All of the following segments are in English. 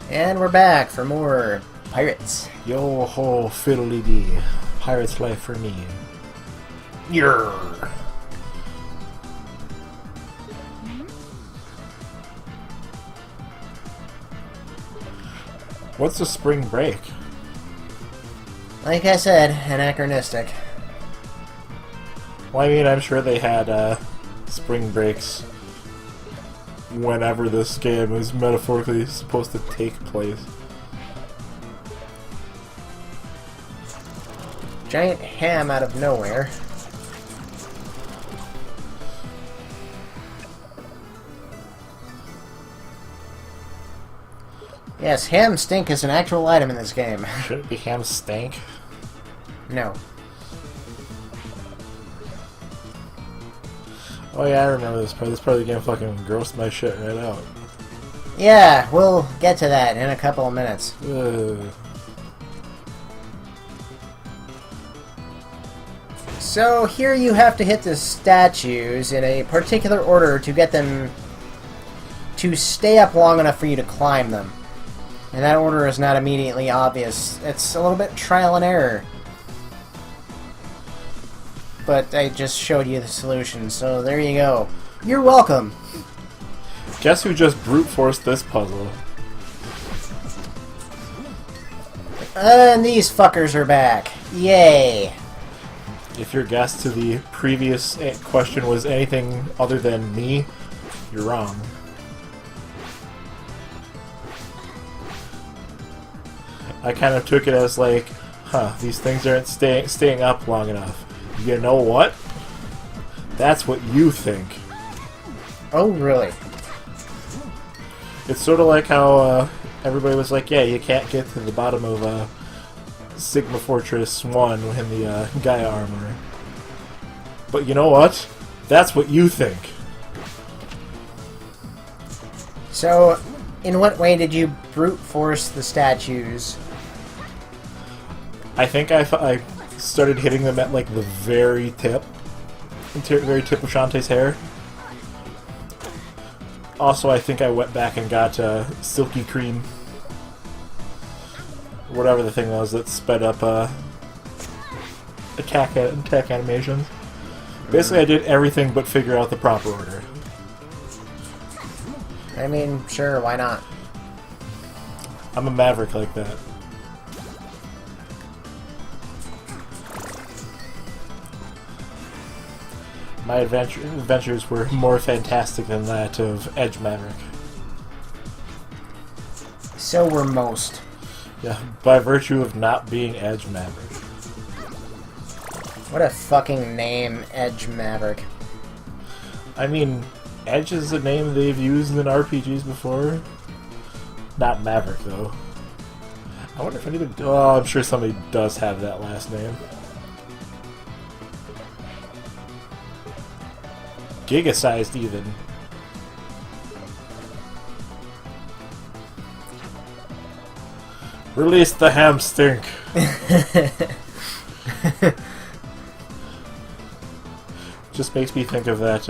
And we're back for more Pirates. Yo ho fiddly dee. Pirate's life for me. Yer. What's the spring break? Like I said, anachronistic. Well, I mean, I'm sure they had spring breaks whenever this game is metaphorically supposed to take place. Giant ham out of nowhere. Yes, ham stink is an actual item in this game. Should it be ham stank? No. Oh yeah, I remember this part. This part of the game fucking grossed my shit right out. Yeah, we'll get to that in a couple of minutes. Ugh. So here you have to hit the statues in a particular order to get them to stay up long enough for you to climb them. And that order is not immediately obvious. It's a little bit trial and error. But I just showed you the solution, so there you go. You're welcome! Guess who just brute forced this puzzle? And these fuckers are back. Yay! If your guess to the previous question was anything other than me, you're wrong. I kind of took it as like, huh, these things aren't staying up long enough. You know what? That's what you think. Oh, really? It's sort of like how everybody was like, yeah, you can't get to the bottom of Sigma Fortress 1 in the Gaia armor. But you know what? That's what you think. So, in what way did you brute force the statues? I think I started hitting them at like the very tip of Shantae's hair. Also, I think I went back and got Silky Cream. Whatever the thing was that sped up attack animations. Basically, I did everything but figure out the proper order. I mean, sure, why not? I'm a maverick like that. My adventures were more fantastic than that of Edge Maverick. So were most. Yeah, by virtue of not being Edge Maverick. What a fucking name, Edge Maverick. I mean, Edge is a name they've used in RPGs before. Not Maverick, though. I wonder if anybody... Oh, I'm sure somebody does have that last name. Giga-sized, even. Release the ham stink. Just makes me think of that,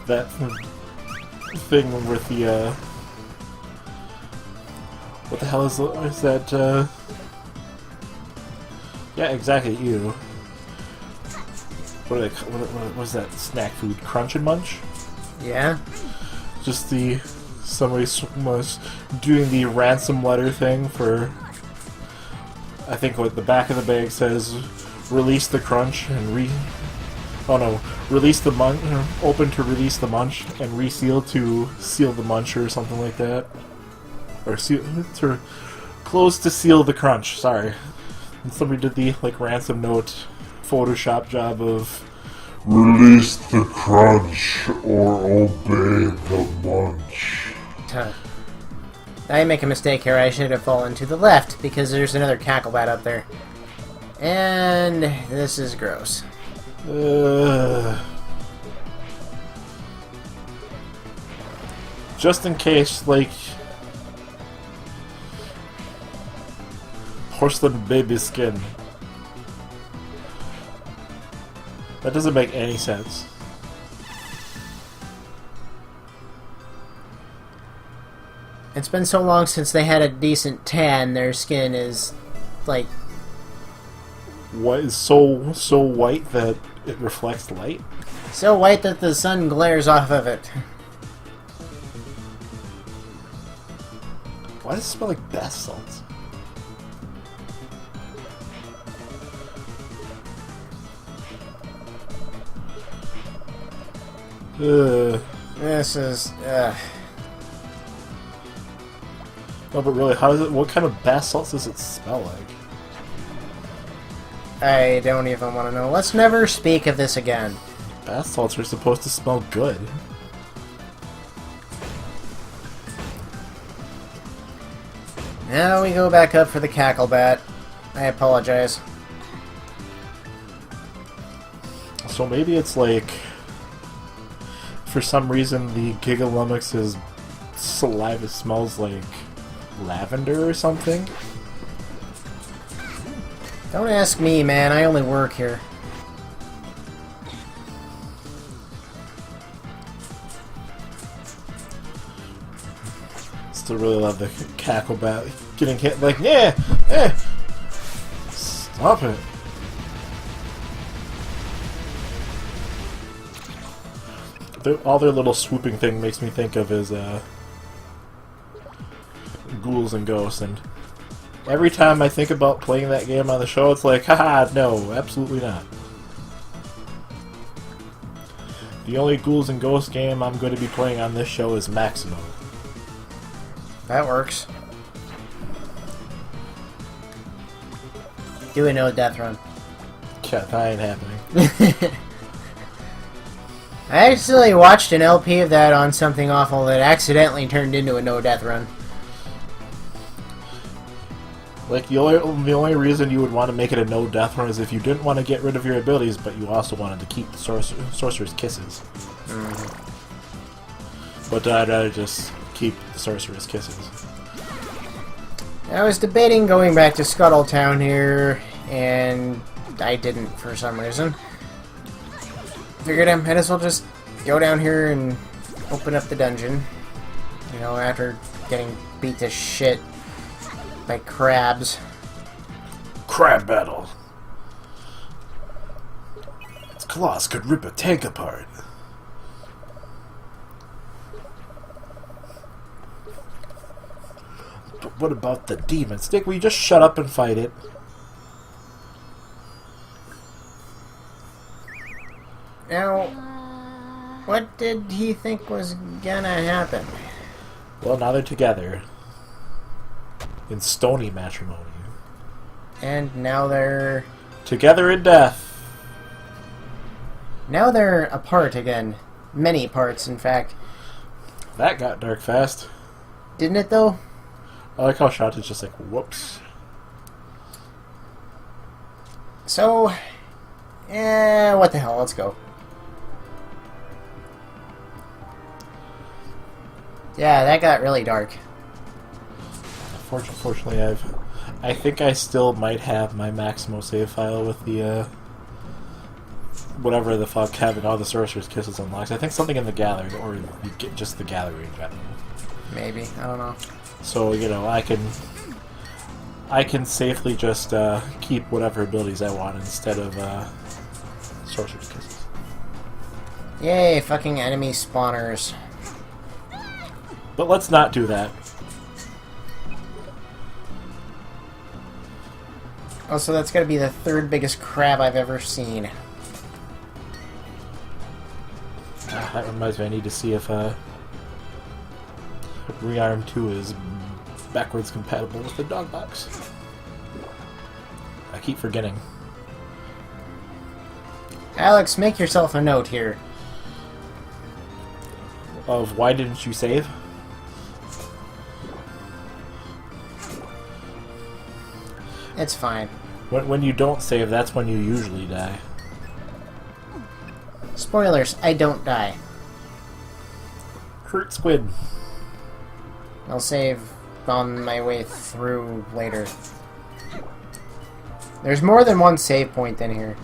that thing with the, what the hell is that, yeah, exactly, you. What was that snack food? Crunch and Munch? Yeah? Just somebody was doing the ransom letter thing for, I think what the back of the bag says, release the crunch and release the munch, open to release the munch and reseal to seal the munch or something like that. Or close to seal the crunch, sorry. And somebody did the like ransom note Photoshop job of release the crunch or obey the munch. I make a mistake here. I should have fallen to the left because there's another cacklebat up there. And this is gross. Just in case, like, porcelain baby skin. That doesn't make any sense. It's been so long since they had a decent tan, their skin is, like... What is so white that it reflects light? So white that the sun glares off of it. Why does it smell like bath salts? This is... No, but really, how does it? What kind of bath salts does it smell like? I don't even want to know. Let's never speak of this again. Bath salts are supposed to smell good. Now we go back up for the cackle bat. I apologize. So maybe it's like, for some reason, the Gigalummox's saliva smells like lavender or something? Don't ask me, man. I only work here. Still really love the cackle bat getting hit like, yeah, stop it. All their little swooping thing makes me think of is ghouls and ghosts, and every time I think about playing that game on the show, it's like, haha, no, absolutely not. The only ghouls and ghosts game I'm going to be playing on this show is Maximo. That works. Do a no death run. Yeah, that ain't happening. I actually watched an LP of that on Something Awful that accidentally turned into a no death run. Like, the only reason you would want to make it a no death run is if you didn't want to get rid of your abilities, but you also wanted to keep the sorcerer's kisses. But I'd rather just keep the sorcerer's kisses. I was debating going back to Scuttletown here, and I didn't for some reason. Figured I might as well just go down here and open up the dungeon. You know, after getting beat to shit by crabs. Crab battle. Its claws could rip a tank apart. But what about the demon? Stick, will you just shut up and fight it? Now, what did he think was gonna happen? Well, now they're together. In stony matrimony. And now they're... Together in death. Now they're apart again. Many parts, in fact. That got dark fast. Didn't it, though? I like how Shantae's just like, whoops. So... what the hell, let's go. Yeah, that got really dark. Fortunately, I think I still might have my Maximo save file with the, whatever the fuck, having all the Sorcerer's Kisses unlocked. I think something in the gallery, or just the gallery in general. Maybe, I don't know. So, you know, I can safely just, keep whatever abilities I want instead of, Sorcerer's Kisses. Yay, fucking enemy spawners. But let's not do that. Also, that's gotta be the third biggest crab I've ever seen. That reminds me, I need to see if Rearm 2 is backwards compatible with the dog box. I keep forgetting. Alex, make yourself a note here. Of why didn't you save? It's fine. When you don't save, that's when you usually die. Spoilers, I don't die. Hurt squid. I'll save on my way through later. There's more than one save point in here.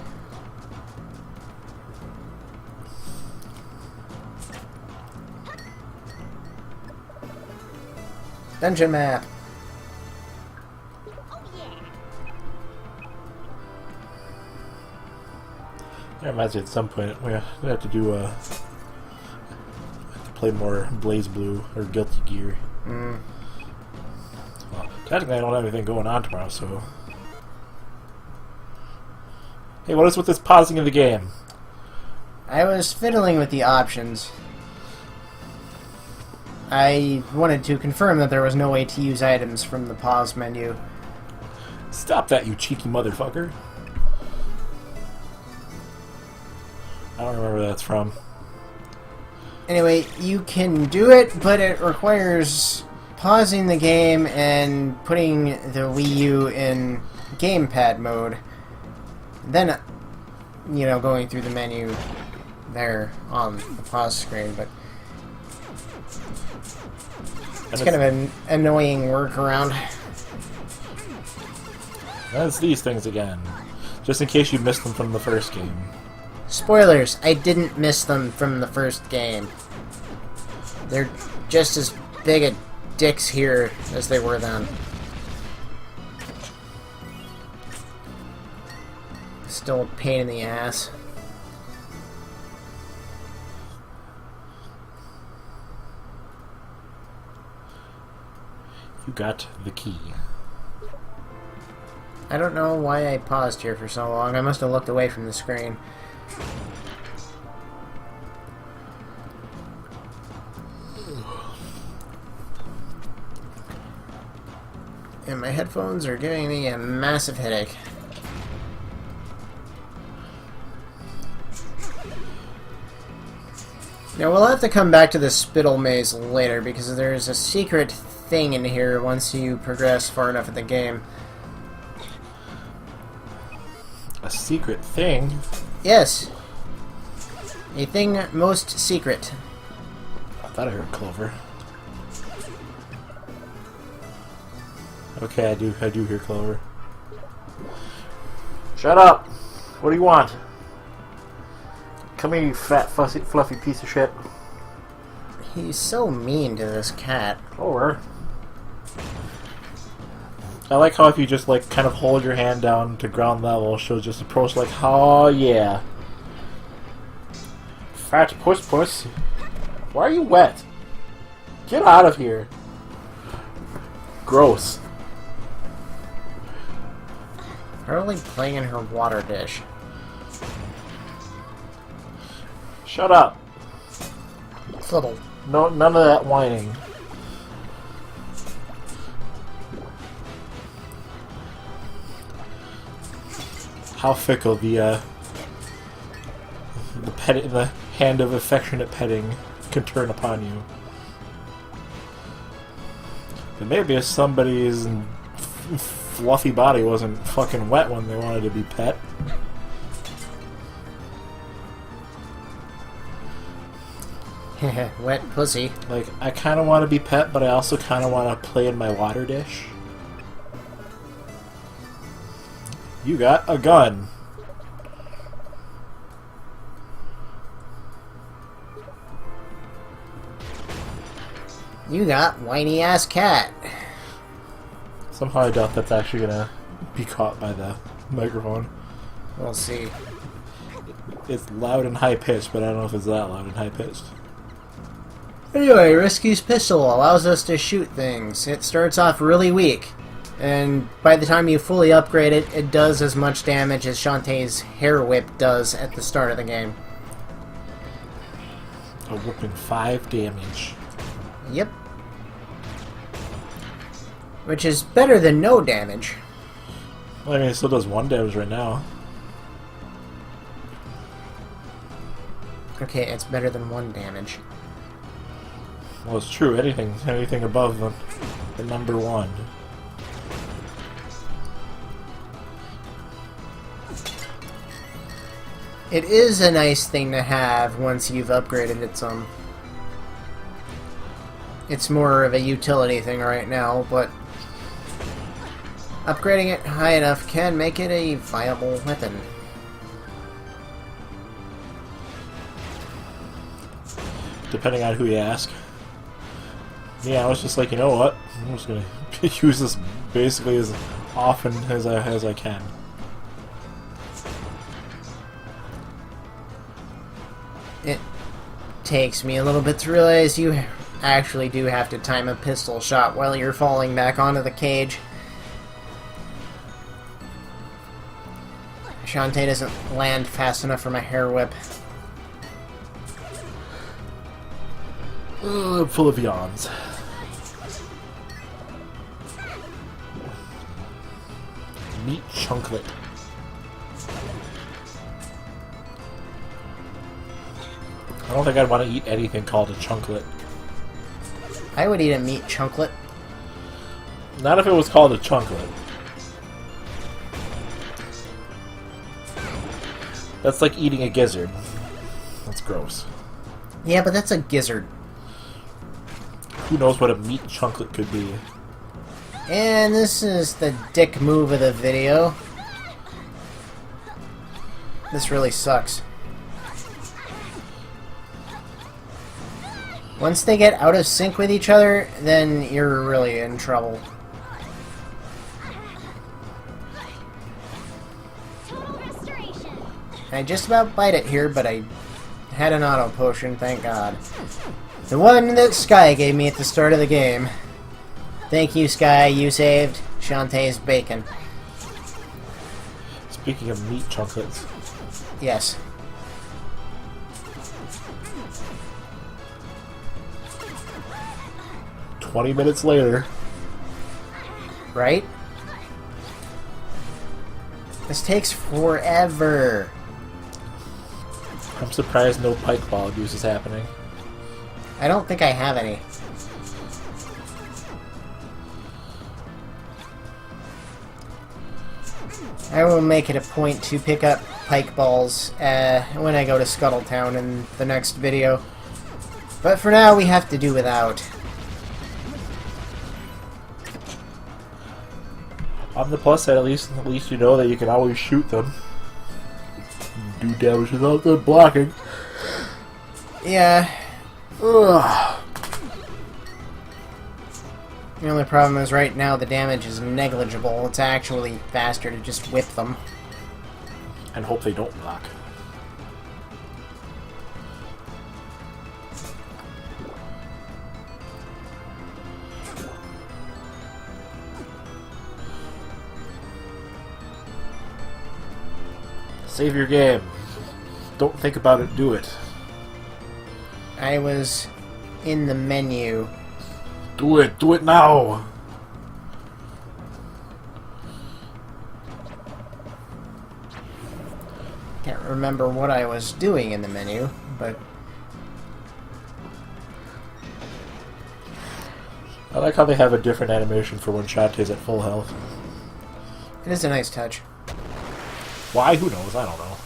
Dungeon map. I imagine at some point we have to do play more Blaze Blue or Guilty Gear. Mm. Well, technically I don't have anything going on tomorrow, so... Hey, what is with this pausing of the game? I was fiddling with the options. I wanted to confirm that there was no way to use items from the pause menu. Stop that, you cheeky motherfucker. I don't remember where that's from. Anyway, you can do it, but it requires pausing the game and putting the Wii U in gamepad mode. Then, you know, going through the menu there on the pause screen, but it's kind of an annoying workaround. That's these things again. Just in case you missed them from the first game. Spoilers, I didn't miss them from the first game. They're just as big a dicks here as they were then. Still a pain in the ass. You got the key. I don't know why I paused here for so long. I must have looked away from the screen. And my headphones are giving me a massive headache. Now we'll have to come back to the Spittle Maze later because there's a secret thing in here once you progress far enough in the game. A secret thing? Yes. A thing most secret. I thought I heard Clover. Okay, I do hear Clover. Shut up! What do you want? Come here, you fat, fussy, fluffy piece of shit. He's so mean to this cat. Clover. I like how if you just, like, kind of hold your hand down to ground level, she'll just approach like, oh yeah. Fat puss puss. Why are you wet? Get out of here. Gross. Probably playing in her water dish. Shut up. Flibble. No, none of that whining. How fickle the hand of affectionate petting can turn upon you. But maybe if somebody's fluffy body wasn't fucking wet when they wanted to be pet. Wet pussy. Like, I kind of want to be pet, but I also kind of want to play in my water dish. You got a gun. You got whiny ass cat. Somehow I doubt that's actually gonna be caught by the microphone. We'll see. It's loud and high pitched, but I don't know if it's that loud and high pitched. Anyway, Risky's pistol allows us to shoot things. It starts off really weak, and by the time you fully upgrade it, it does as much damage as Shantae's hair whip does at the start of the game. A whooping 5 damage. Yep. Which is better than no damage. Well, I mean, it still does 1 damage right now. Okay, it's better than 1 damage. Well, it's true. Anything above the number 1. It is a nice thing to have once you've upgraded it some. It's more of a utility thing right now, but upgrading it high enough can make it a viable weapon. Depending on who you ask. Yeah, I was just like, you know what? I'm just gonna use this basically as often as I can. It takes me a little bit to realize you actually do have to time a pistol shot while you're falling back onto the cage. Shantae doesn't land fast enough for my hair whip. I'm full of yawns. Meat Chunklet. I don't think I'd want to eat anything called a chunklet. I would eat a meat chunklet. Not if it was called a chunklet. That's like eating a gizzard. That's gross. Yeah, but that's a gizzard. Who knows what a meat chunklet could be? And this is the dick move of the video. This really sucks. Once they get out of sync with each other, then you're really in trouble. I just about bite it here, but I had an auto potion, thank God. The one that Sky gave me at the start of the game. Thank you, Sky, you saved Shantae's bacon. Speaking of meat chunklets. Yes. "20 minutes later." Right? This takes forever. I'm surprised no pike ball abuse is happening. I don't think I have any. I will make it a point to pick up pike balls when I go to Scuttletown in the next video. But for now, we have to do without. On the plus side, at least you know that you can always shoot them. Do damage without them blocking. Yeah. Ugh. The only problem is right now the damage is negligible. It's actually faster to just whip them. And hope they don't block. Save your game. Don't think about it, do it. I was in the menu. Do it now! Can't remember what I was doing in the menu, but... I like how they have a different animation for when Shantae's at full health. it is a nice touch. Why? Who knows? I don't know.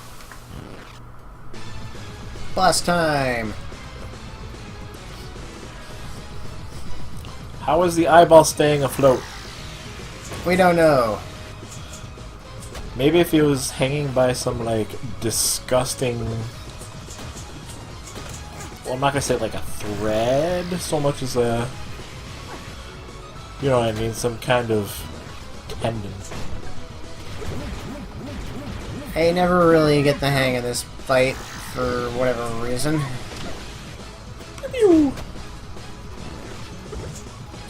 Boss time! How is the eyeball staying afloat? We don't know. Maybe if he was hanging by some, like, disgusting... Well, I'm not gonna say like a thread so much as a... You know what I mean? Some kind of tendon. I never really get the hang of this fight for whatever reason.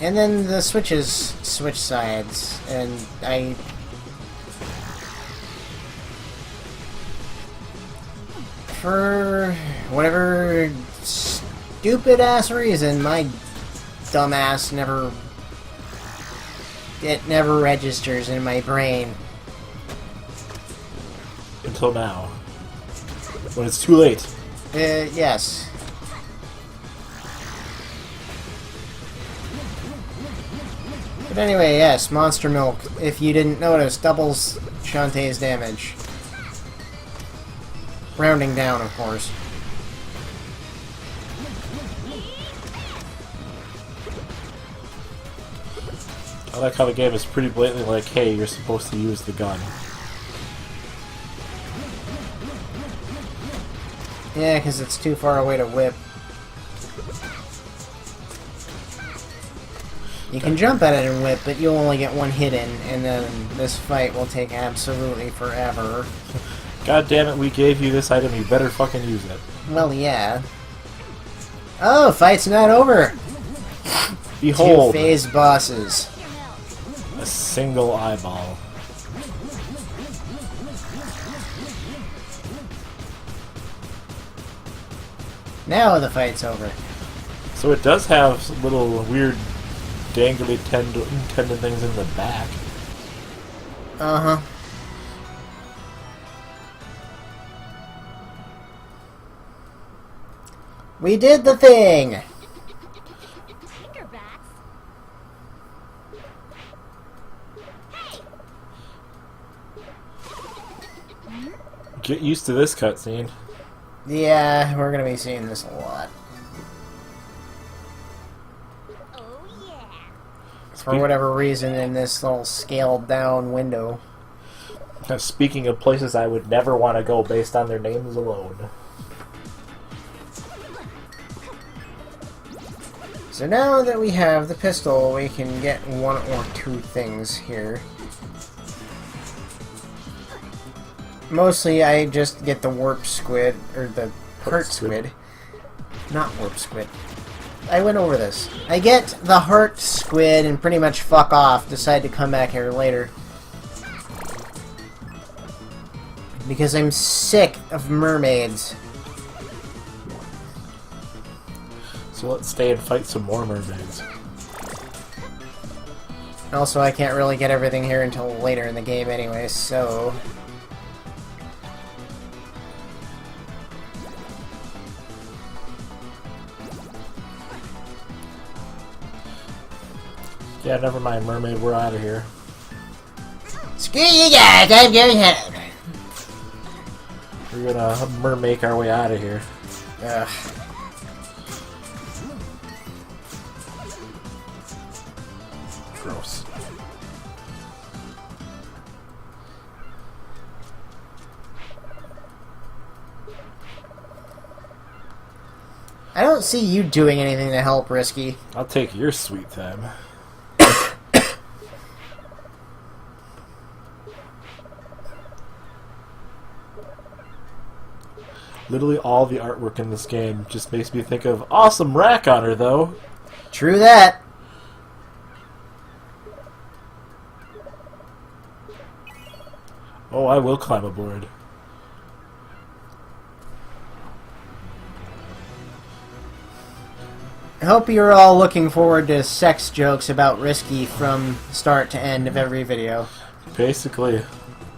And then the switches switch sides, and I... For whatever stupid-ass reason, my dumbass never... It never registers in my brain. Until now. When it's too late. Yes. But anyway, yes, Monster Milk, if you didn't notice, doubles Shantae's damage. Rounding down, of course. I like how the game is pretty blatantly like, hey, you're supposed to use the gun. Yeah, because it's too far away to whip. You can jump at it and whip, but you'll only get one hit in, and then this fight will take absolutely forever. God damn it, we gave you this item, you better fucking use it. Well, yeah. Oh, fight's not over! Behold! 2 phase bosses. A single eyeball. Now the fight's over. So it does have little weird dangly tendon things in the back. Uh-huh. We did the thing! Get used to this cutscene. Yeah, we're gonna be seeing this a lot. For whatever reason, in this little scaled down window. Speaking of places I would never want to go based on their names alone. So now that we have the pistol, we can get 1 or 2 things here. Mostly, I just get the warp squid, or the heart squid. Not warp squid. I went over this. I get the heart squid and pretty much fuck off. Decide to come back here later. Because I'm sick of mermaids. So let's stay and fight some more mermaids. Also, I can't really get everything here until later in the game anyway, so... Yeah, never mind, mermaid, we're out of here. Screw you guys, I'm going home. We're gonna mermake our way out of here. Ugh. Gross. I don't see you doing anything to help, Risky. I'll take your sweet time. Literally all the artwork in this game just makes me think of awesome rack on her, though. True that. Oh, I will climb aboard. I hope you're all looking forward to sex jokes about Risky from start to end of every video. Basically.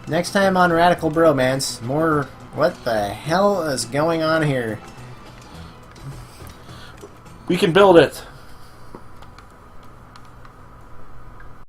Next time on Radical Bromance, more what the hell is going on here? We can build it!